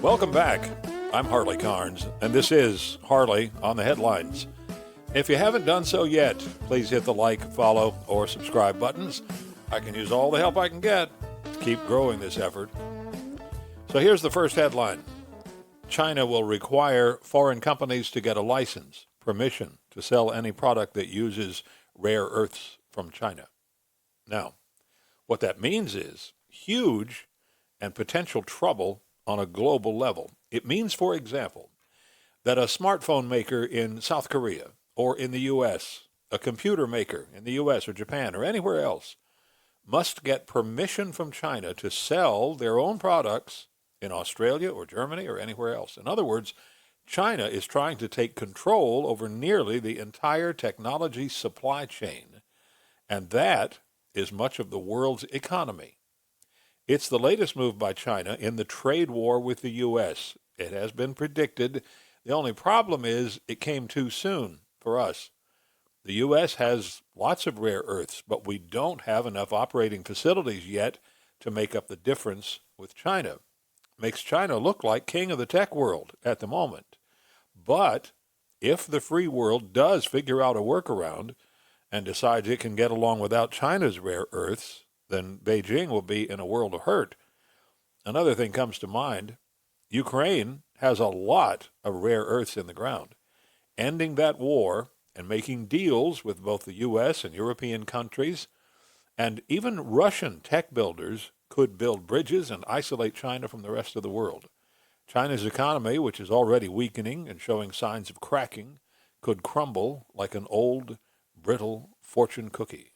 Welcome back. I'm Harley Carnes, and this is Harley on the Headlines. If you haven't done so yet, please hit the like, follow, or subscribe buttons. I can use all the help I can get to keep growing this effort. So here's the first headline. China will require foreign companies to get a license, permission to sell any product that uses rare earths from China. Now, what that means is huge and potential trouble on a global level. It means, for example, that a smartphone maker in South Korea or in the U.S., a computer maker in the U.S. or Japan or anywhere else, must get permission from China to sell their own products in Australia or Germany or anywhere else. In other words, China is trying to take control over nearly the entire technology supply chain, and that is much of the world's economy. It's the latest move by China in the trade war with the U.S. It has been predicted. The only problem is it came too soon for us. The U.S. has lots of rare earths, but we don't have enough operating facilities yet to make up the difference with China. Makes China look like king of the tech world at the moment. But if the free world does figure out a workaround and decides it can get along without China's rare earths, then Beijing will be in a world of hurt. Another thing comes to mind. Ukraine has a lot of rare earths in the ground. Ending that war and making deals with both the U.S. and European countries, and even Russian tech builders could build bridges and isolate China from the rest of the world. China's economy, which is already weakening and showing signs of cracking, could crumble like an old, brittle fortune cookie.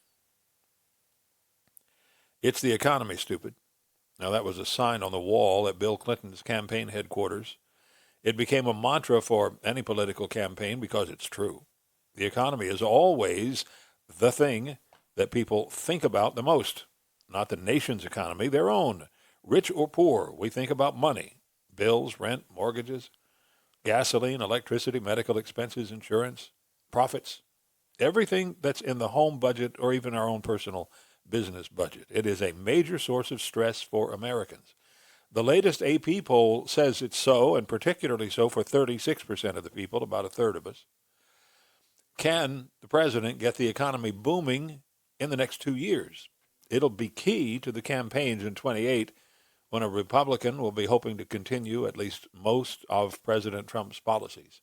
It's the economy, stupid. Now, that was a sign on the wall at Bill Clinton's campaign headquarters. It became a mantra for any political campaign because it's true. The economy is always the thing that people think about the most. Not the nation's economy, their own. Rich or poor, we think about money. Bills, rent, mortgages, gasoline, electricity, medical expenses, insurance, profits. Everything that's in the home budget or even our own personal business budget. It is a major source of stress for Americans. The latest AP poll says it's so, and particularly so for 36% of the people, about a third of us. Can the president get the economy booming in the next 2 years? It'll be key to the campaigns in 28, when a Republican will be hoping to continue at least most of President Trump's policies.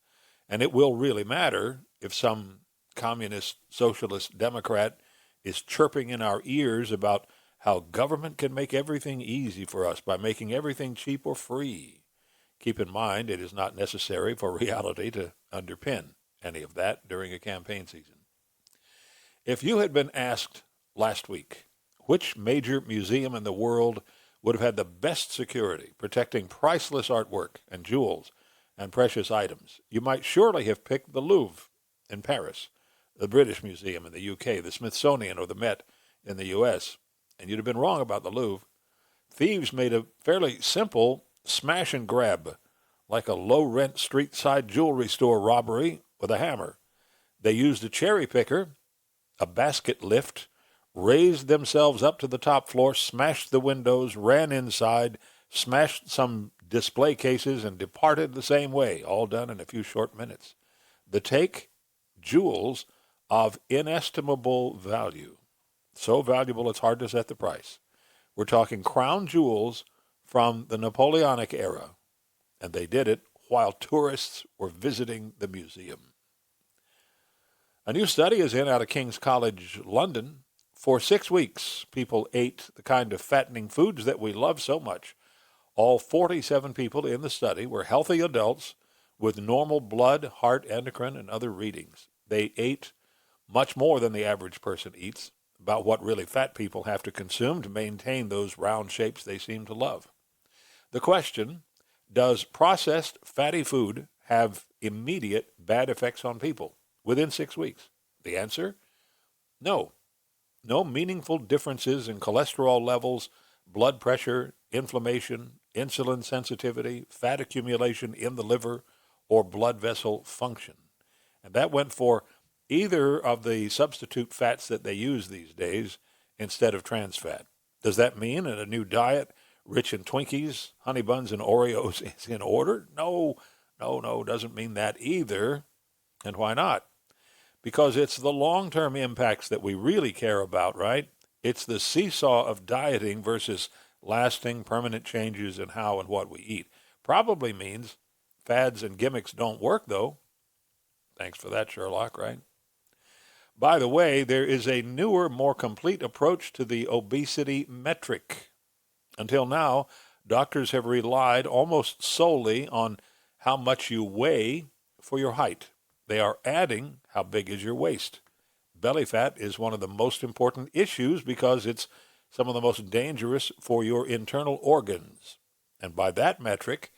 And it will really matter if some communist, socialist, Democrat is chirping in our ears about how government can make everything easy for us by making everything cheap or free. Keep in mind, it is not necessary for reality to underpin any of that during a campaign season. If you had been asked last week which major museum in the world would have had the best security, protecting priceless artwork and jewels and precious items, you might surely have picked the Louvre in Paris, the British Museum in the UK, the Smithsonian or the Met in the US. And you'd have been wrong about the Louvre. Thieves made a fairly simple smash and grab, like a low-rent street-side jewelry store robbery with a hammer. They used a cherry picker, a basket lift, raised themselves up to the top floor, smashed the windows, ran inside, smashed some display cases, and departed the same way, all done in a few short minutes. The take? Jewels of inestimable value. So valuable it's hard to set the price. We're talking crown jewels from the Napoleonic era, and they did it while tourists were visiting the museum. A new study is in out of King's College, London. For 6 weeks, people ate the kind of fattening foods that we love so much. All 47 people in the study were healthy adults with normal blood, heart, endocrine, and other readings. They ate much more than the average person eats, about what really fat people have to consume to maintain those round shapes they seem to love. The question, does processed fatty food have immediate bad effects on people within 6 weeks? The answer, no. No meaningful differences in cholesterol levels, blood pressure, inflammation, insulin sensitivity, fat accumulation in the liver, or blood vessel function. And that went for either of the substitute fats that they use these days instead of trans fat. Does that mean in a new diet, rich in Twinkies, honey buns, and Oreos is in order? No, doesn't mean that either. And why not? Because it's the long-term impacts that we really care about, right? It's the seesaw of dieting versus lasting, permanent changes in how and what we eat. Probably means fads and gimmicks don't work, though. Thanks for that, Sherlock, right? By the way, there is a newer, more complete approach to the obesity metric. Until now, doctors have relied almost solely on how much you weigh for your height. They are adding how big is your waist. Belly fat is one of the most important issues because it's some of the most dangerous for your internal organs. And by that metric,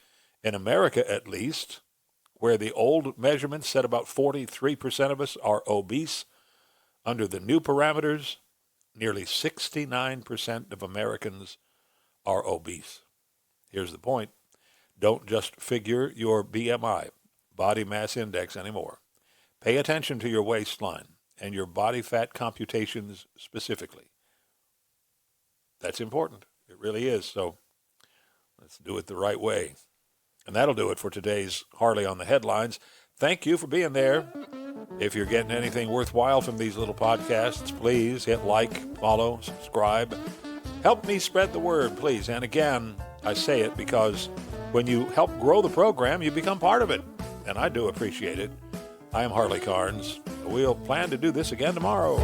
in America at least, where the old measurements said about 43% of us are obese, under the new parameters, nearly 69% of Americans are obese. Here's the point. Don't just figure your BMI, body mass index, anymore. Pay attention to your waistline and your body fat computations specifically. That's important. It really is. So let's do it the right way. And that'll do it for today's Harley on the Headlines. Thank you for being there. If you're getting anything worthwhile from these little podcasts, please hit like, follow, subscribe. Help me spread the word, please. And again, I say it because when you help grow the program, you become part of it. And I do appreciate it. I am Harley Carnes. We'll plan to do this again tomorrow.